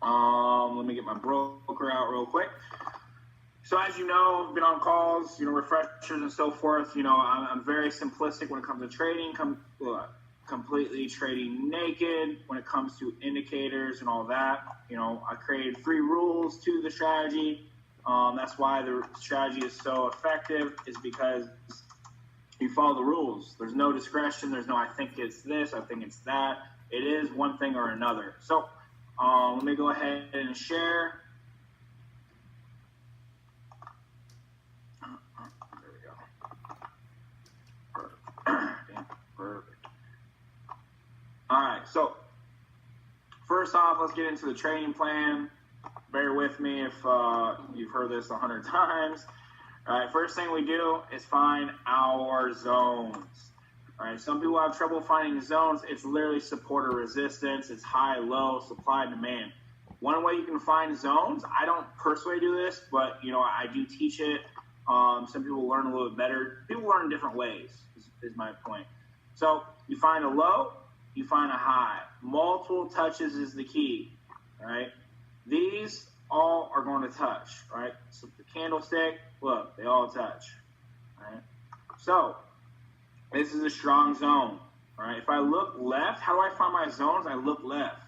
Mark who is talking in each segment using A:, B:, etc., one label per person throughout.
A: Let me get my broker out real quick. So as you know, I've been on calls, refreshers and so forth. I'm very simplistic when it comes to trading, completely trading naked when it comes to indicators and all that. I created 3 rules to the strategy. That's why the strategy is so effective, is because you follow the rules. There's no discretion. There's no, I think it's this, I think it's that. It is one thing or another. So let me go ahead and share. Perfect. All right, so first off, let's get into the trading plan. Bear with me if you've heard this 100 times. All right, first thing we do is find our zones. All right, some people have trouble finding zones. It's literally support or resistance. It's high, low, supply, demand. One way you can find zones, I don't personally do this, but I do teach it. Some people learn a little bit better. People learn in different ways, is my point. So you find a low, you find a high. Multiple touches is the key, right? These all are going to touch, right? So the candlestick, look, they all touch, right? So this is a strong zone, right? If I look left, how do I find my zones? I look left.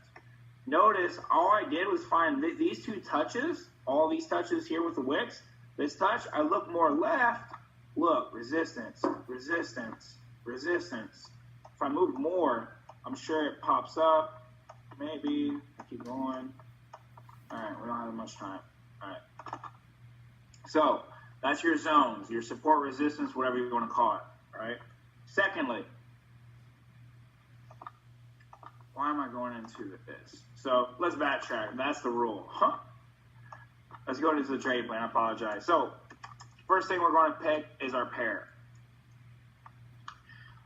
A: Notice all I did was find these 2 touches, all these touches here with the wicks. This touch, I look more left. Look, resistance, resistance, resistance. If I move more, I'm sure it pops up. Maybe. Keep going. All right, we don't have much time. All right. So that's your zones, your support, resistance, whatever you want to call it. All right. Secondly, why am I going into this? So let's backtrack. That's the rule. Let's go into the trade plan. I apologize. So first thing we're going to pick is our pair.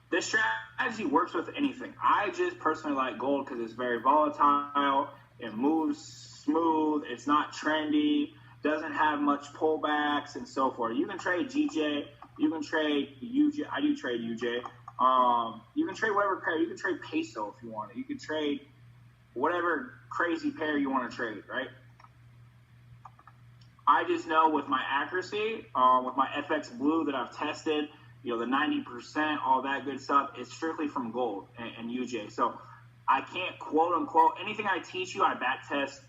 A: This strategy works with anything. I just personally like gold because it's very volatile. It moves smooth. It's not trendy. Doesn't have much pullbacks and so forth. You can trade GJ. You can trade UJ. I do trade UJ. You can trade whatever pair. You can trade peso if you want it. You can trade whatever crazy pair you want to trade, right? I just know with my accuracy, with my FX Blue that I've tested, the 90%, all that good stuff, it's strictly from gold and UJ. So I can't quote unquote anything I teach you. I back test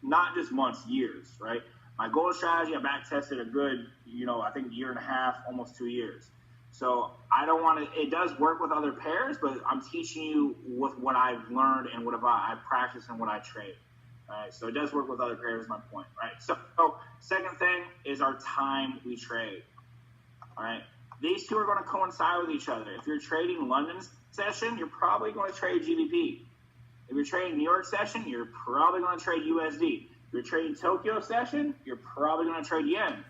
A: not just months, years, right? My gold strategy, I back tested a good, I think 1.5 years, almost 2 years. So I don't want to. It does work with other pairs, but I'm teaching you with what I've learned and what I practice and what I trade. All right, so it does work with other pairs, is my point, right? So second thing is our time we trade. All right, these 2 are going to coincide with each other. If you're trading London session, you're probably going to trade GBP. If you're trading New York session, you're probably going to trade USD. If you're trading Tokyo session, you're probably going to trade yen,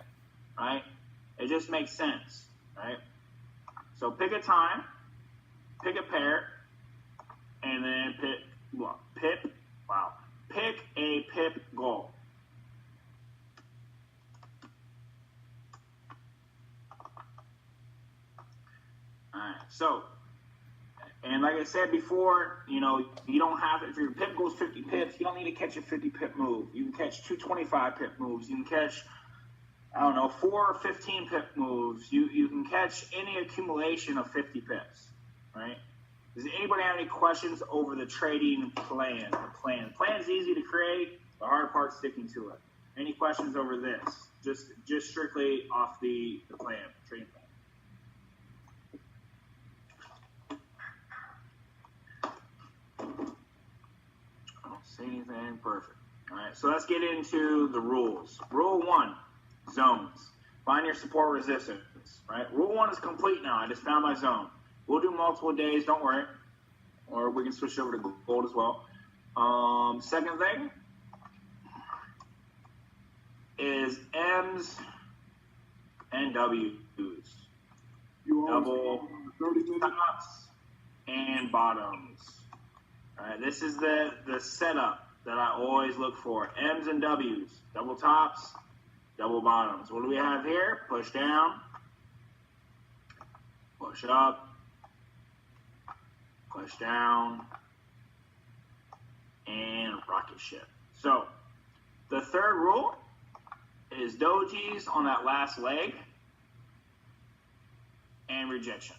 A: right? It just makes sense, right? So pick a time, pick a pair, and then pick a pip goal. All right, so, and like I said before, you don't have, if your pip goes 50 pips, you don't need to catch a 50 pip move. You can catch 2 25 pip moves. You can catch, 4 or 15 pip moves. You can catch any accumulation of 50 pips, right? Does anybody have any questions over the trading plan? The plan is easy to create. The hard part's sticking to it. Any questions over this? Just strictly off the plan, trading plan. I don't see anything. Perfect. All right, so let's get into the rules. Rule 1, zones. Find your support resistance, right? Rule 1 is complete now. I just found my zone. We'll do multiple days, don't worry. Or we can switch over to gold as well. Second thing is M's and W's. Double tops and bottoms. All right, this is the setup that I always look for. M's and W's. Double tops, double bottoms. What do we have here? Push down, push up, push down, and rocket ship. So the third rule is dojis on that last leg and rejection.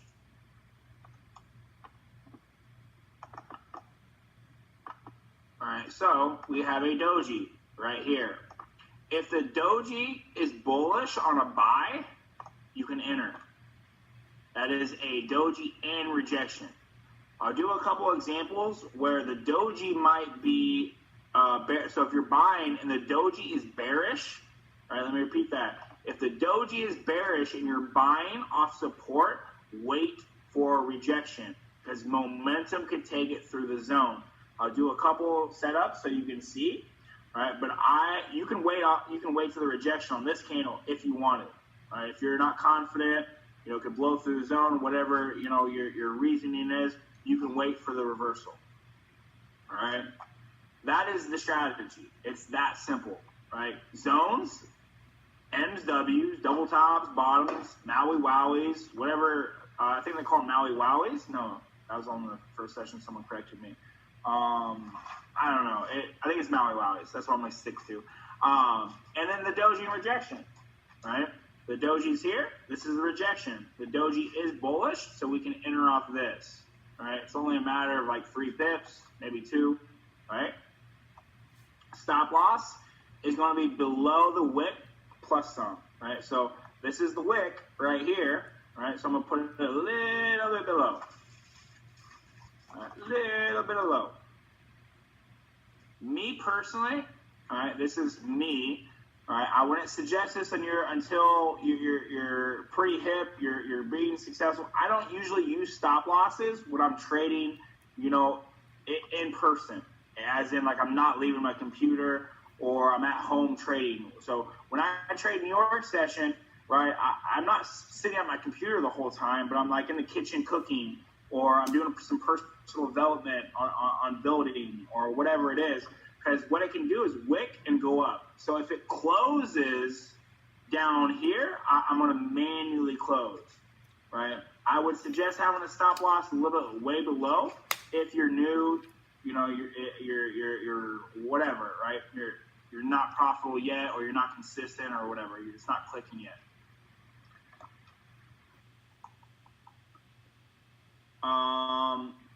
A: All right, so we have a doji right here. If the doji is bullish on a buy, you can enter. That is a doji and rejection. I'll do a couple examples where the doji might be bear. So if you're buying and the doji is bearish, all right, let me repeat that. If the doji is bearish and you're buying off support, wait for a rejection because momentum could take it through the zone. I'll do a couple setups so you can see. All right, but you can wait to the rejection on this candle if you want it. All right, if you're not confident, it could blow through the zone, whatever your reasoning is, you can wait for the reversal. All right, that is the strategy. It's that simple, right? Zones, M's, W's, double tops, bottoms, Maui Wowies, whatever. I think they call them Maui Wowies. No, that was on the first session. Someone corrected me. I don't know. I think it's Maui Wowies. That's what I'm going to stick to. And then the doji and rejection, right? The doji's here. This is the rejection. The doji is bullish, so we can enter off this, right? It's only a matter of like 3 pips, maybe 2, right? Stop loss is going to be below the wick plus some, right? So this is the wick right here, right? So I'm going to put it a little bit below. A little bit low. Me personally, all right, this is me. All right, I wouldn't suggest this until you're pretty hip, you're being successful. I don't usually use stop losses when I'm trading, in person, as in like I'm not leaving my computer or I'm at home trading. So when I trade New York session, right, I'm not sitting at my computer the whole time, but I'm like in the kitchen cooking, or I'm doing some personal development on building or whatever it is, because what it can do is wick and go up. So if it closes down here, I'm going to manually close, right? I would suggest having a stop loss a little bit way below if you're new, you're whatever, right? You're not profitable yet, or you're not consistent or whatever. It's not clicking yet.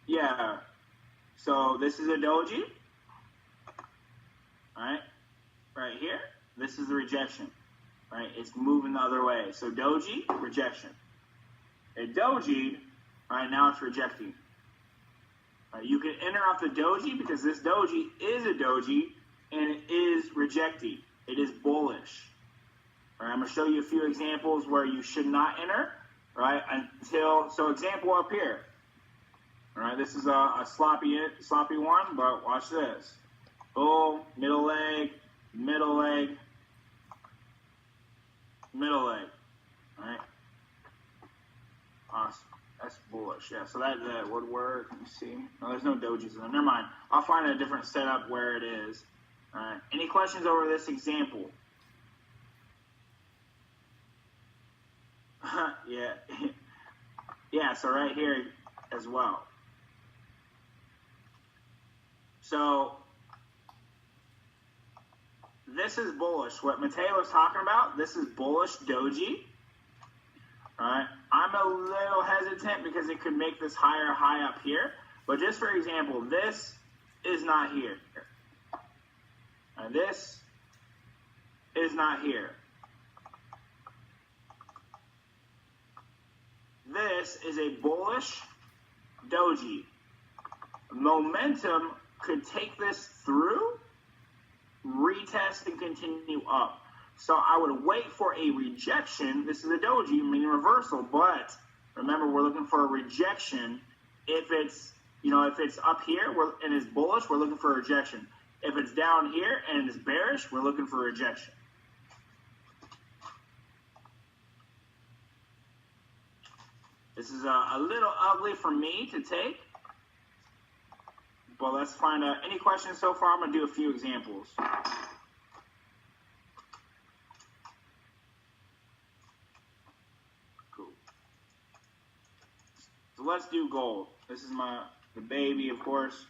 A: Yeah, so this is a doji, right here. This is the rejection, right? It's moving the other way. So doji, rejection. A doji, right, now it's rejecting. Right, you can enter off the doji because this doji is a doji and it is rejecting. It is bullish. All right, I'm going to show you a few examples where you should not enter, right, so example up here. All right, this is a sloppy one, but watch this. Boom, middle leg, middle leg, middle leg. All right. Awesome. That's bullish. Yeah, so that would work. Let me see. No, there's no dojis in there. Never mind. I'll find a different setup where it is. All right. Any questions over this example? Yeah. Yeah, so right here as well. So this is bullish. What Mateo was talking about, this is bullish doji. All right. I'm a little hesitant because it could make this higher high up here. But just for example, this is not here. And this is not here. This is a bullish doji. Momentum could take this through, retest, and continue up. So I would wait for a rejection. This is a doji, meaning reversal, but remember, we're looking for a rejection. If it's up here and it's bullish, we're looking for a rejection. If it's down here and it's bearish, we're looking for a rejection. This is a little ugly for me to take. But let's find out. Any questions so far? I'm going to do a few examples. Cool. So let's do gold. This is the baby, of course.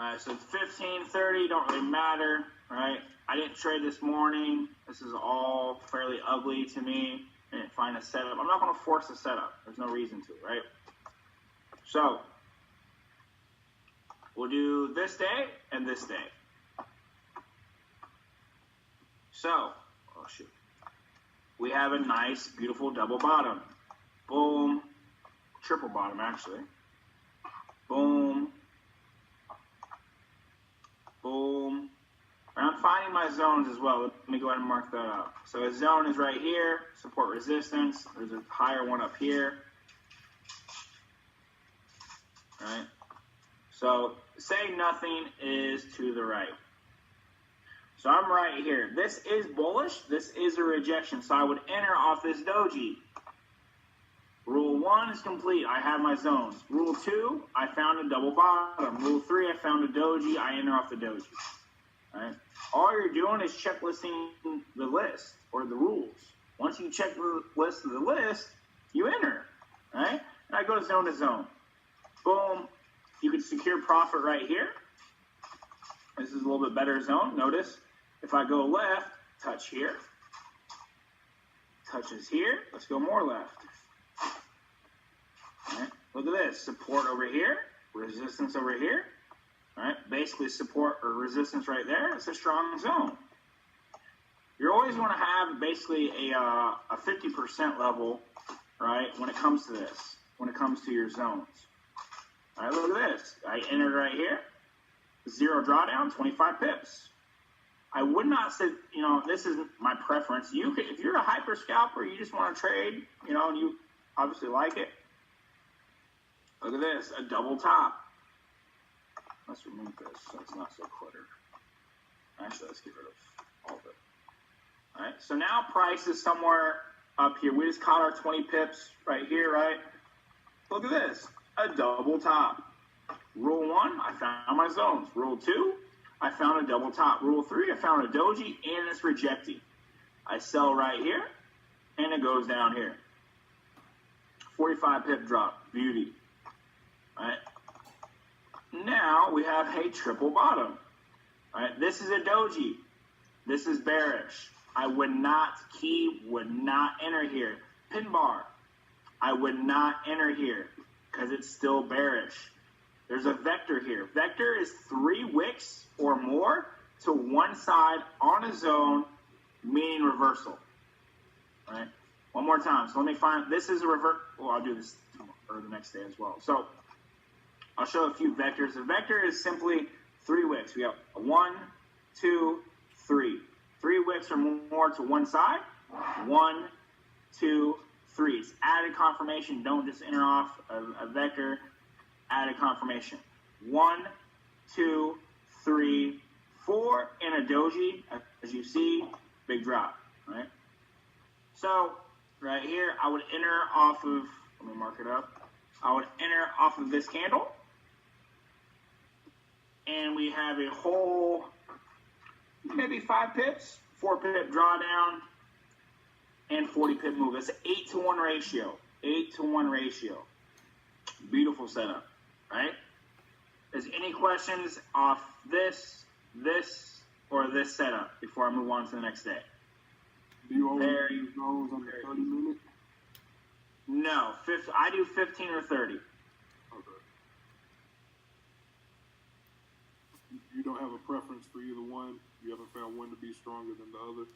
A: All right, so it's 15.30, don't really matter, right? I didn't trade this morning. This is all fairly ugly to me. I didn't find a setup. I'm not going to force a setup. There's no reason to, right? So we'll do this day and this day. So, oh shoot. We have a nice, beautiful double bottom. Boom. Triple bottom, actually. Boom. Boom. And I'm finding my zones as well. Let me go ahead and mark that up. So a zone is right here, support resistance. There's a higher one up here. Right? So say nothing is to the right. So I'm right here. This is bullish. This is a rejection. So I would enter off this doji. Rule 1 is complete. I have my zones. Rule 2, I found a double bottom. Rule 3, I found a doji. I enter off the doji. Right? All you're doing is checklisting the list or the rules. Once you check the list of the list, you enter. Right? And I go zone to zone. Boom. You can secure profit right here. This is a little bit better zone. Notice if I go left, touch here. Touches here. Let's go more left. Right. Look at this. Support over here. Resistance over here. Right. Basically support or resistance right there. It's a strong zone. You always want to have basically a 50% level, right, when it comes to this, when it comes to your zones. All right, look at this. I entered right here. Zero drawdown, 25 pips. I would not say, this is my preference. You can, if you're a hyper scalper, you just want to trade, and you obviously like it. Look at this, a double top. Let's remove this so it's not so cluttered. Actually, let's get rid of all of it. All right, so now price is somewhere up here. We just caught our 20 pips right here, right? Look at this, a double top. Rule 1, I found my zones. Rule 2, I found a double top. Rule 3, I found a doji and it's rejecting. I sell right here and it goes down here. 45 pip drop, beauty. All right. Now we have a triple bottom. All right, this is a doji. This is bearish. I would not enter here. Pin bar, I would not enter here because it's still bearish. There's a vector here. Vector is 3 wicks or more to one side on a zone, meaning reversal. All right. One more time. So let me find. This is a revert. Well, I'll do this for the next day as well. So I'll show a few vectors. A vector is simply 3 wicks. We have 1, 2, 3. 3 wicks or more to one side. 1, 2, 3. It's added confirmation. Don't just enter off a vector. Added confirmation. 1, 2, 3, 4 in a doji. As you see, big drop. Right. So right here, I would enter off of. Let me mark it up. I would enter off of this candle, and we have a whole maybe 5 pips, 4 pip drawdown, and 40 pip move. It's an 8-to-1 ratio. 8-to-1 ratio. Beautiful setup. Right? Is any questions off this, or this setup before I move on to the next day?
B: Do you only use those on the 30 minute?
A: No, I do 15 or 30.
B: Okay. You don't have a preference for either one? You haven't found one to be stronger than the other?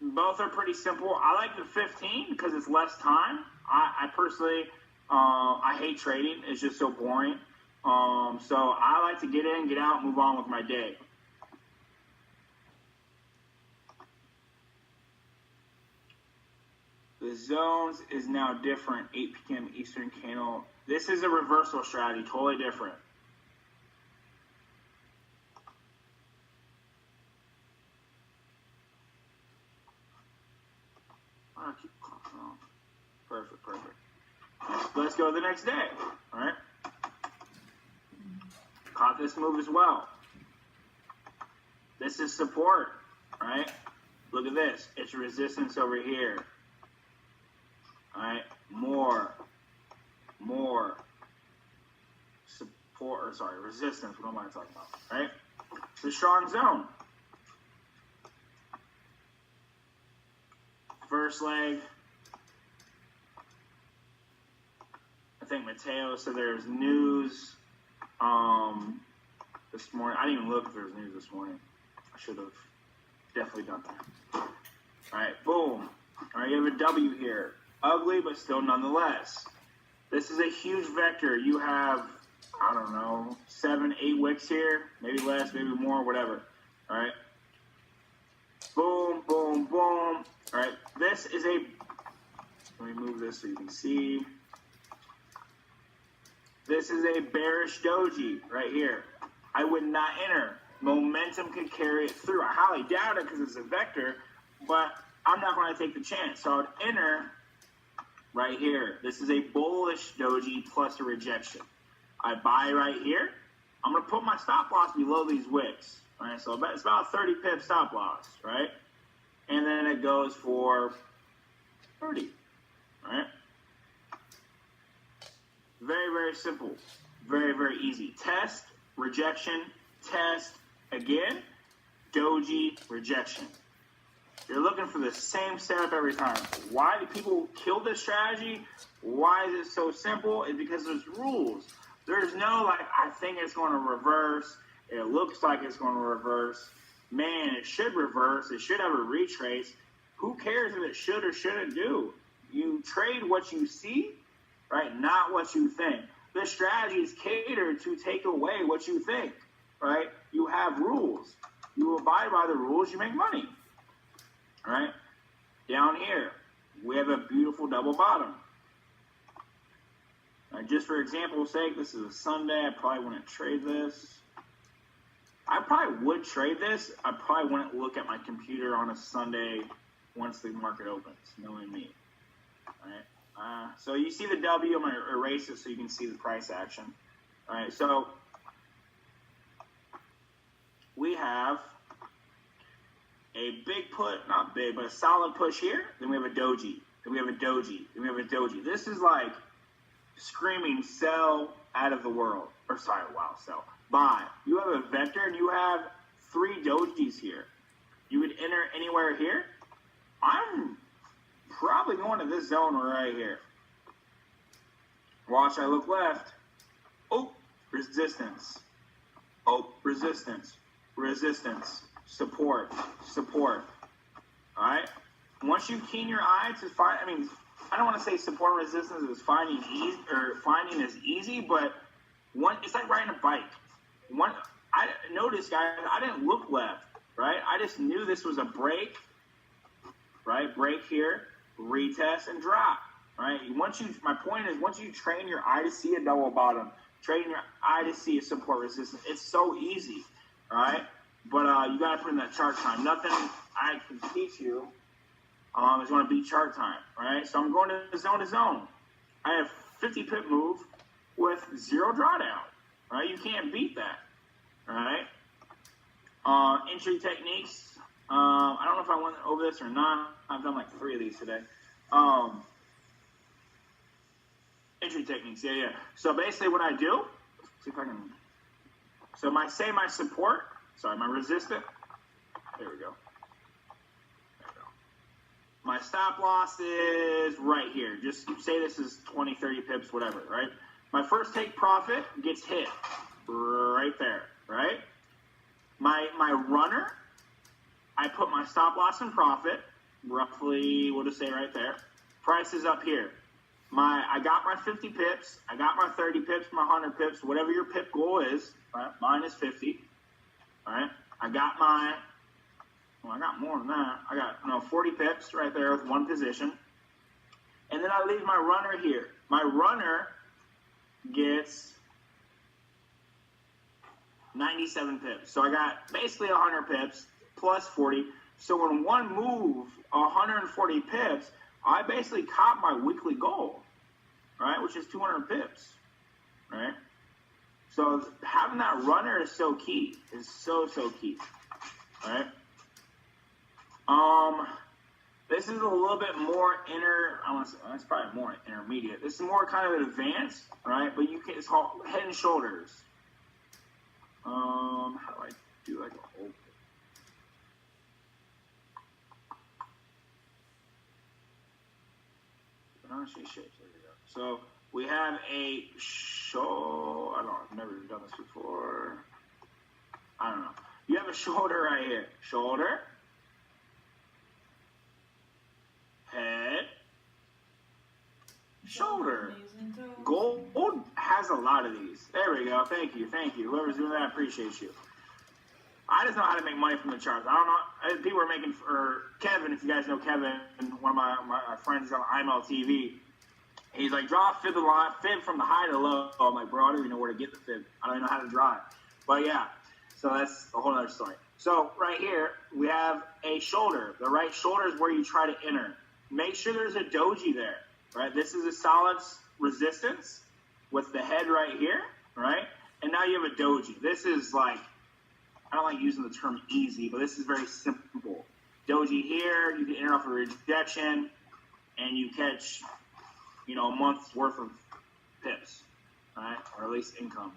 A: Both are pretty simple. I like the 15 because it's less time. I personally, I hate trading. It's just so boring. So I like to get in, get out, move on with my day. The zones is now different. 8 p.m. Eastern candle. This is a reversal strategy, totally different. Perfect. Let's go to the next day. All right. Caught this move as well. This is support. All right. Look at this. It's resistance over here. All right. More. resistance. What am I talking about? Right? The strong zone. First leg. I think Mateo said there's news this morning. I didn't even look if there was news this morning. I should have definitely done that. All right, boom. All right, you have a W here. Ugly, but still nonetheless. This is a huge vector. You have, I don't know, 7, 8 wicks here. Maybe less, maybe more, whatever. All right. Boom, boom, boom. All right, this is a, let me move this so you can see. This is a bearish doji right here. I would not enter. Momentum could carry it through. I highly doubt it because it's a vector, but I'm not going to take the chance. So I would enter right here. This is a bullish doji plus a rejection. I buy right here. I'm going to put my stop loss below these wicks. Right? So it's about a 30 pip stop loss, right? And then it goes for 30, right? Very, very simple. Very, very easy. Test, rejection, test, again, doji, rejection. You're looking for the same setup every time. Why do people kill this strategy? Why is it so simple? It's because there's rules. There's no, like, I think it's going to reverse. It looks like it's going to reverse. Man, it should reverse. It should have a retrace. Who cares if it should or shouldn't do? You trade what you see, right? Not what you think. This strategy is catered to take away what you think, right? You have rules. You abide by the rules, you make money, right? Down here, we have a beautiful double bottom. Now, just for example's sake, this is a Sunday. I probably wouldn't trade this. I probably would trade this. I probably wouldn't look at my computer on a Sunday once the market opens, knowing me, right? So you see the W. I'm going to erase it so you can see the price action. All right, so we have a big put, not big, but a solid push here. Then we have a doji. Then we have a doji. Then we have a doji. This is like screaming sell out of the world. Or sorry, wow, sell. Buy. You have a vector and you have 3 dojis here. You would enter anywhere here. I'm probably going to this zone right here. Watch, I look left. Oh, resistance. Oh, resistance. Resistance. Support. Support. All right? Once you keen your eye to find, I mean, I don't want to say support and resistance is finding is easy, but it's like riding a bike. I noticed, guys, I didn't look left, right? I just knew this was a break, right? Break here, retest, and drop, right? My point is, once you train your eye to see a double bottom, train your eye to see a support resistance, it's so easy, all right? But you got to put in that chart time. Nothing I can teach you is going to beat chart time, right? So I'm going to zone. I have 50 pip move with 0 drawdown, right? You can't beat that, all right? Entry techniques. I don't know if I went over this or not. I've done like 3 of these today. Entry techniques, yeah. So basically what I do, see if I can, so my support, my resistance, there we go. My stop loss is right here. Just say this is 20, 30 pips, whatever, right? My first take profit gets hit right there, right? My runner, I put my stop loss in profit, roughly, we'll just say right there. Price is up here. I got my 50 pips, I got my 30 pips, my 100 pips, whatever your pip goal is, right? Mine is 50, all right? I got more than that. I got 40 pips right there with 1 position. And then I leave my runner here. My runner gets 97 pips. So I got basically 100 pips plus 40. So in one move, 140 pips, I basically caught my weekly goal, right, which is 200 pips, right? So having that runner is so key. Is so key, right? This is a little bit more it's probably more intermediate. This is more kind of advanced, right? But it's called head and shoulders, How do I do like a whole? Fibonacci shapes. There we go. So we have a shoulder. I've never done this before. I don't know. You have a shoulder right here. Shoulder. Head. Shoulder. Gold has a lot of these. There we go. Thank you. Whoever's doing that, I appreciate you. I just know how to make money from the charts. I don't know. People are making, for Kevin, if you guys know Kevin, one of my friends on IML TV, he's like, draw a fib from the high to the low. I'm like, bro, I don't even know where to get the fib. I don't even know how to draw it. But yeah, so that's a whole other story. So right here, we have a shoulder. The right shoulder is where you try to enter. Make sure there's a doji there, right? This is a solid resistance with the head right here, right? And now you have a doji. This is like, I don't like using the term easy, but this is very simple. Doji here, you can enter off a rejection, and you catch, a month's worth of pips, right? Or at least income.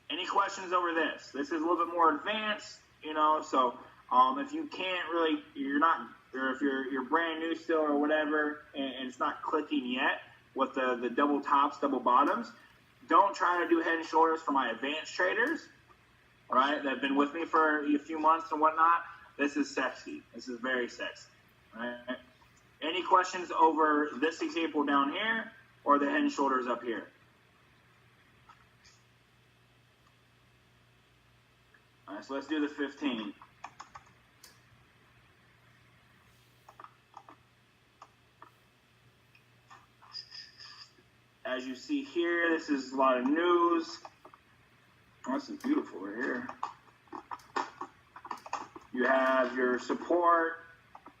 A: Any questions over this? This is a little bit more advanced, so if you can't really, or if you're brand new still or whatever, and it's not clicking yet with the double tops, double bottoms, don't try to do head and shoulders for my advanced traders, right, that have been with me for a few months and whatnot. This is sexy. This is very sexy, right? Any questions over this example down here or the head and shoulders up here? All right, so let's do the 15. As you see here, this is a lot of news. Oh, this is beautiful right here. You have your support,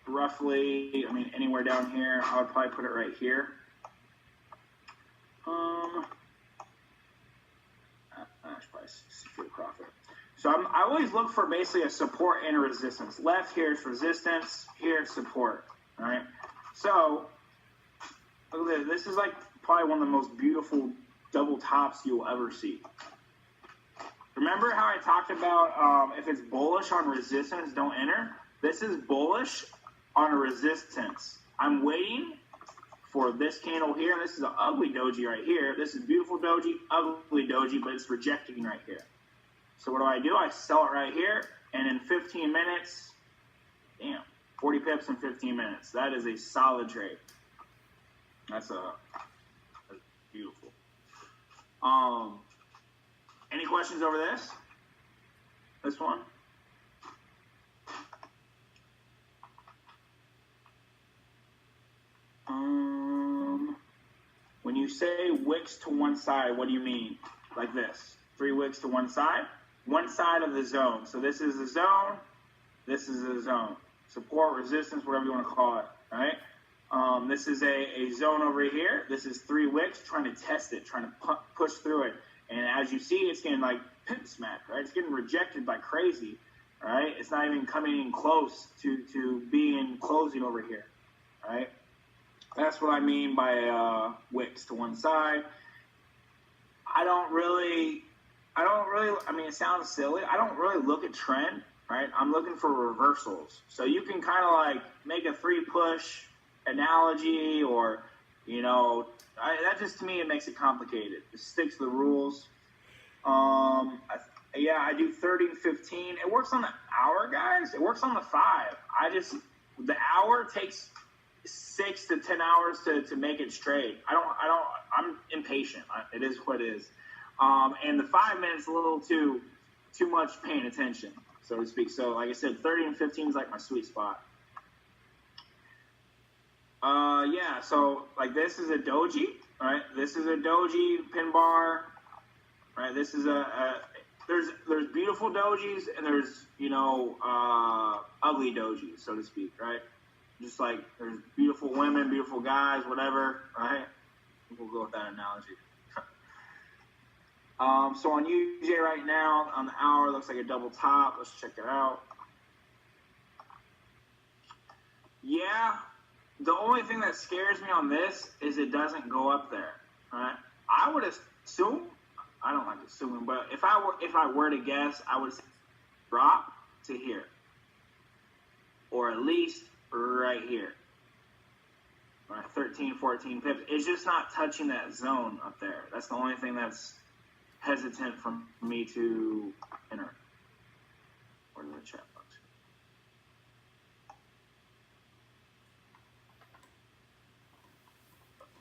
A: roughly, anywhere down here. I would probably put it right here. I should probably secure profit. So I always look for basically a support and a resistance. Left here is resistance, here is support. All right. So look at this. This is like probably one of the most beautiful double tops you'll ever see. Remember how I talked about if it's bullish on resistance, don't enter? This is bullish on a resistance. I'm waiting for this candle here. This is an ugly doji right here. This is beautiful doji, ugly doji, but it's rejecting right here. So what do? I sell it right here, and in 15 minutes, 40 pips in 15 minutes. That is a solid trade. That's beautiful. Any questions over this? This one? When you say wicks to one side, what do you mean? Like this, 3 wicks to one side of the zone. So this is the zone, this is the zone. Support, resistance, whatever you want to call it, right? This is a zone over here. This is 3 wicks, trying to test it, trying to push through it. And as you see, it's getting like pimp smack, right? It's getting rejected by crazy, right? It's not even coming in close to being closing over here, right? That's what I mean by wicks to one side. I don't really, it sounds silly. I don't really look at trend, right? I'm looking for reversals. So you can kind of like make a 3-push analogy or, that just to me, it makes it complicated. It sticks to the rules. I do 30 and 15. It works on the hour, guys. It works on the 5. The hour takes 6 to 10 hours to make it straight. I'm impatient. It is what it is. And the 5 minutes a little too much paying attention, so to speak. So like I said, 30 and 15 is like my sweet spot. So like this is a doji, right? This is a doji pin bar, right? This is there's beautiful dojis and there's, ugly dojis, so to speak, right? Just like there's beautiful women, beautiful guys, whatever, right? We'll go with that analogy. So on UJ right now, on the hour, looks like a double top. Let's check it out. Yeah, the only thing that scares me on this is it doesn't go up there, right? I would assume I don't like assuming, but if I were to guess, I would say drop to here, or at least right here. Right, 13, 14 pips. It's just not touching that zone up there. That's the only thing that's hesitant for me to enter. Where's the chat box?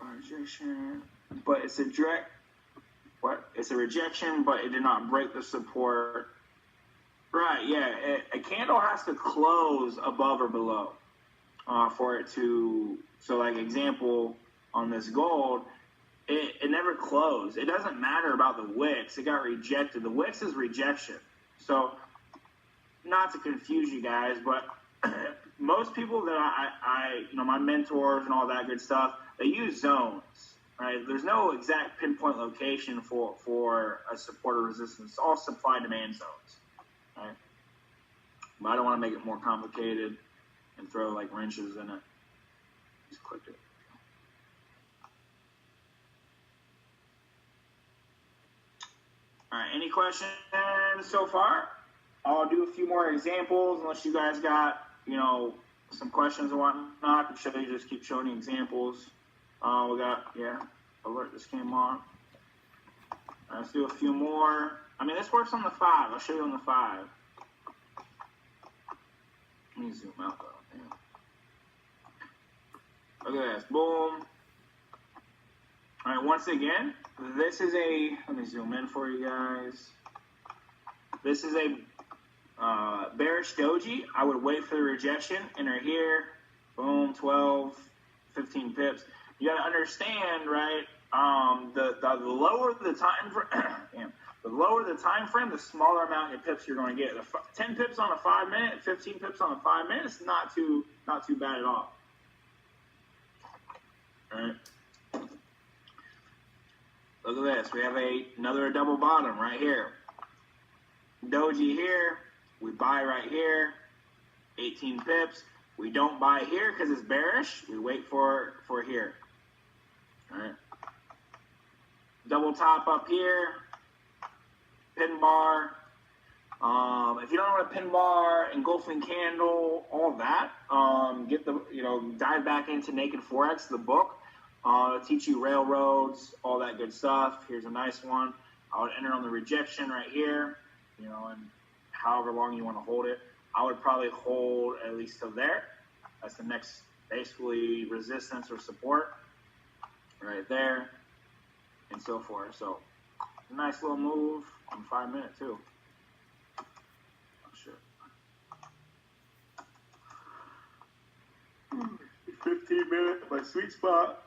A: Rejection, but it's a direct. What? It's a rejection, but it did not break the support. Right? Yeah. A candle has to close above or below for it to. So, like example on this gold, it never closed. It doesn't matter about the wicks. It got rejected. The wicks is rejection. So, not to confuse you guys, but most people that I my mentors and all that good stuff, they use zones, right? There's no exact pinpoint location for a support or resistance. It's all supply-demand zones, right? But I don't want to make it more complicated and throw like wrenches in it. Just click it. All right, any questions so far? I'll do a few more examples unless you guys got, some questions and whatnot. I can show you, just keep showing you examples. We got, alert just came on. Let's do a few more. I mean, this works on the 5. I'll show you on the 5. Let me zoom out, though. Damn. Look at this. Boom. All right, once again, this is let me zoom in for you guys. This is a bearish doji. I would wait for the rejection, enter here, boom, 12, 15 pips. You got to understand, right? The lower the time frame, the lower the time frame, the smaller amount of pips you're going to get. 10 pips on a 5 minute, 15 pips on a 5 minute, it's not too bad at all. All right. Look at this. We have another double bottom right here. Doji here. We buy right here. 18 pips. We don't buy here because it's bearish. We wait for here. All right. Double top up here. Pin bar. If you don't know what a pin bar, engulfing candle, all that, dive back into Naked Forex, the book. It'll teach you railroads, all that good stuff. Here's a nice one. I would enter on the rejection right here, and however long you want to hold it. I would probably hold at least to there. That's the next, basically, resistance or support right there, and so forth. So, nice little move in 5 minutes, too. Oh, shit. 15 minutes, my sweet spot.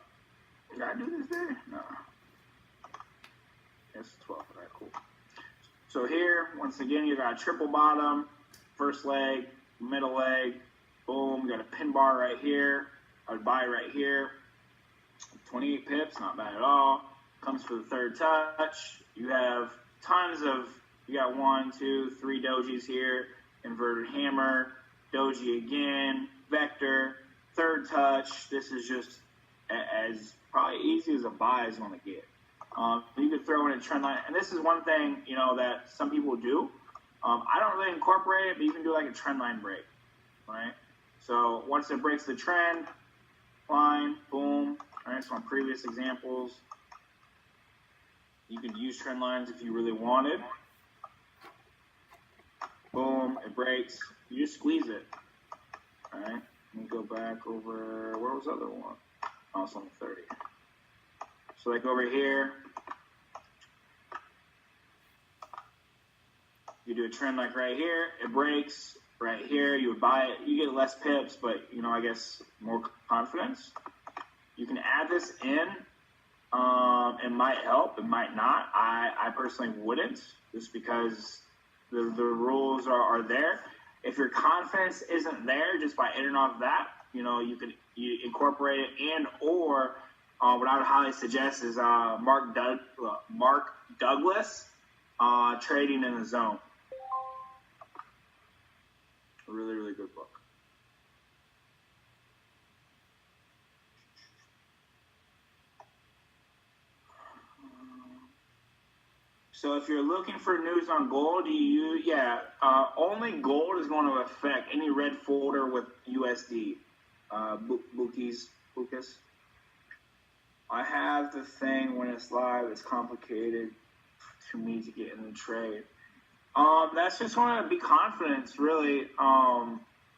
A: Did I do this there? No. It's 12. All right, cool. So here, once again, you got a triple bottom, first leg, middle leg, boom. You got a pin bar right here. I would buy right here. 28 pips, not bad at all. Comes for the third touch. You have you got 1, 2, 3 dojis here. Inverted hammer, doji again, vector, third touch. This is just as probably easy as a buy is going to get. You could throw in a trend line, and this is one thing that some people do. I don't really incorporate it, but you can do like a trend line break, right? So once it breaks the trend line, boom. All right, so on previous examples, you could use trend lines if you really wanted. Boom, it breaks. You just squeeze it. All right, let me go back over. Where was the other one? Oh, it's on the 30. So like over here, you do a trend like right here, it breaks right here, you would buy it, you get less pips, but I guess more confidence. You can add this in, it might help, it might not. I personally wouldn't, just because the rules are there. If your confidence isn't there, just by entering off that, you incorporate it, and or what I would highly suggest is Mark Douglas, Trading in the Zone. A really, really good book. So if you're looking for news on gold, only gold is going to affect any red folder with USD. Bookies. I have the thing when it's live. It's complicated to me to get in the trade. That's just want to be confidence, really.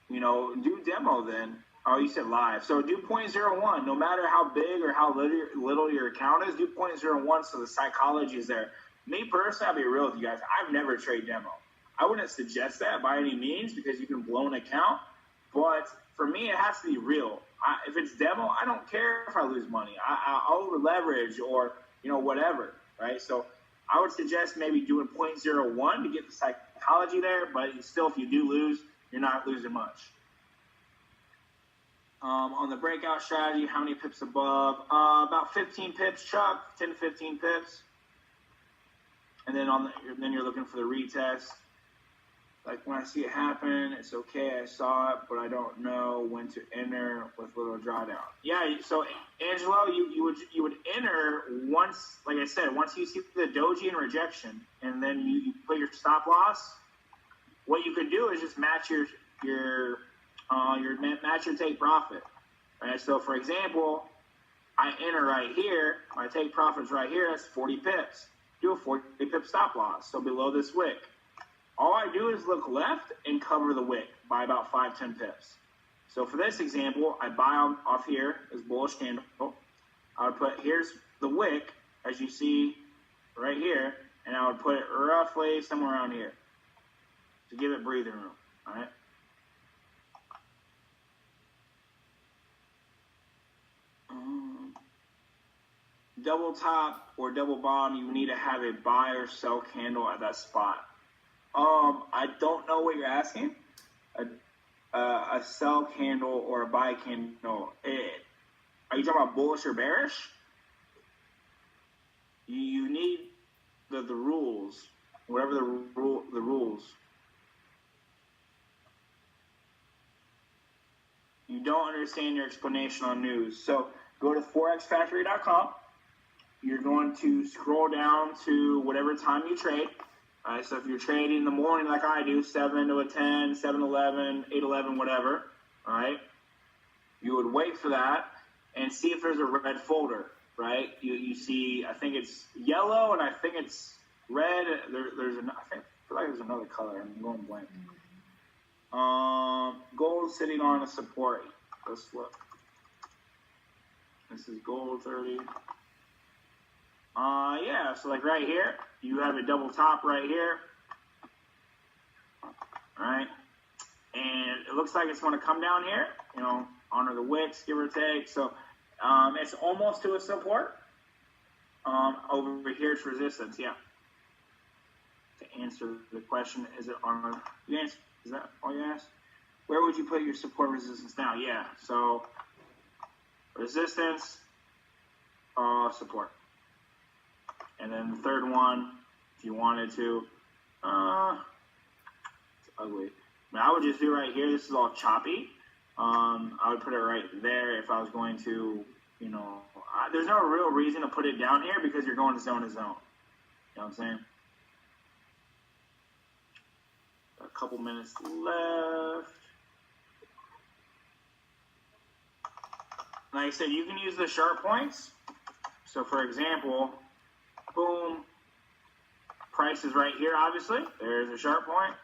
A: Do demo then. Oh, you said live. So do 0.01. No matter how big or how little your account is, do 0.01 so the psychology is there. Me personally, I'll be real with you guys. I've never traded demo. I wouldn't suggest that by any means because you can blow an account. But for me, it has to be real. If it's demo, I don't care if I lose money. I'll over leverage or whatever, right? So I would suggest maybe doing 0.01 to get the psychology there. But still, if you do lose, you're not losing much. On the breakout strategy, how many pips above? About 15 pips, Chuck. 10 to 15 pips. And then then you're looking for the retest. Like when I see it happen, it's okay. I saw it, but I don't know when to enter with little drawdown. Yeah. So Angelo, you would enter once, like I said, once you see the doji and rejection, and then you put your stop loss. What you could do is just match your take profit. Right. So for example, I enter right here. My take profit's right here. That's 40 pips. Do a 40 pip stop loss. So below this wick. All I do is look left and cover the wick by about 5-10 pips. So for this example, I buy off here, this bullish candle. I would put, here's the wick, as you see right here, and I would put it roughly somewhere around here to give it breathing room, all right? Double top or double bottom, you need to have a buy or sell candle at that spot. I don't know what you're asking. A sell candle or a buy candle. Are you talking about bullish or bearish? You need the rules, whatever the rules. You don't understand your explanation on news. So go to forexfactory.com. You're going to scroll down to whatever time you trade. All right, so if you're trading in the morning like I do, 7 to a 10, 7-11, 8-11, whatever, all right, you would wait for that and see if there's a red folder, right? You see, I think it's yellow and I think it's red. I feel like there's another color. I'm going blank. Gold sitting on a support. Let's look. This is gold 30. So like right here, you have a double top right here. All right. And it looks like it's going to come down here, honor the wicks, give or take. So it's almost to a support. Over here, it's resistance, yeah. To answer the question, is it on is that all you asked? Where would you put your support resistance now? Yeah, so resistance, support. And then the third one, if you wanted to, it's ugly. I would just do right here. This is all choppy. I would put it right there if I was going to, there's no real reason to put it down here because you're going zone to zone. You know what I'm saying? A couple minutes left. Like I said, you can use the sharp points. So for example, boom, price is right here, obviously. There's a sharp point.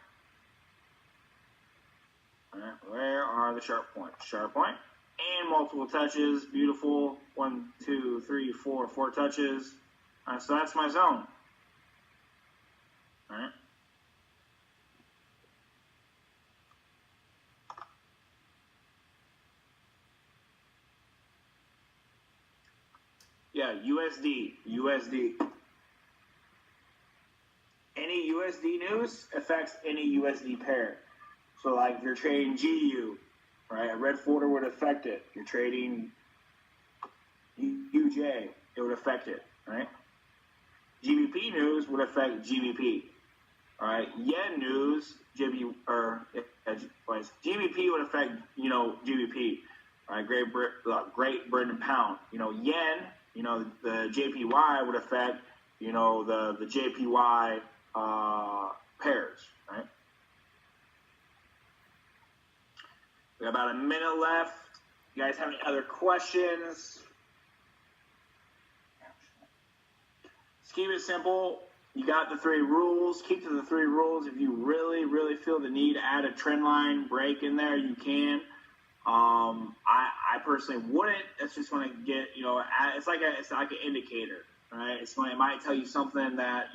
A: All right, where are the sharp points? Sharp point. And multiple touches. Beautiful. 1, 2, 3, 4, 4 touches. All right, so that's my zone. All right. Yeah, USD. Any USD news affects any USD pair. So like if you're trading GU, right, a red folder would affect it. If you're trading UJ, it would affect it, right? GBP news would affect GBP. All right, yen news, GBP would affect, GBP. All right, Great Britain pound. Yen, the JPY would affect the JPY pairs, right? We got about a minute left. You guys have any other questions? Just keep it simple. You got the 3 rules. Keep to the 3 rules. If you really, really feel the need to add a trend line break in there, you can. I personally wouldn't. It's just want to get, it's like an indicator, right? It might tell you something that,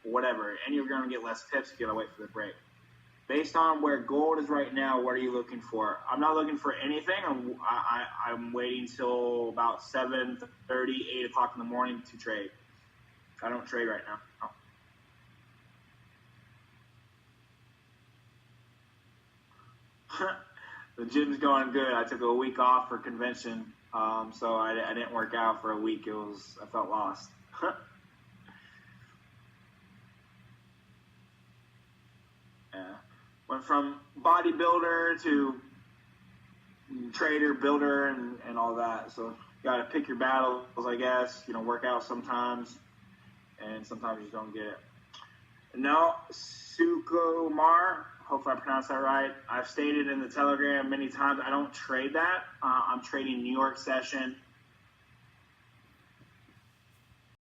A: whatever, and you're going to get less pips if you got to wait for the break. Based on where gold is right now, what are you looking for? I'm not looking for anything. I'm waiting till about 7:30, 8 o'clock in the morning to trade. I don't trade right now. No. The gym's going good. I took a week off for convention, so I didn't work out for a week. I felt lost. Yeah. Went from bodybuilder to trader, builder, and all that. So you got to pick your battles, I guess. Work out sometimes, and sometimes you don't get it. No, Sukumar. Hopefully I pronounced that right. I've stated in the Telegram many times I don't trade that. I'm trading New York session.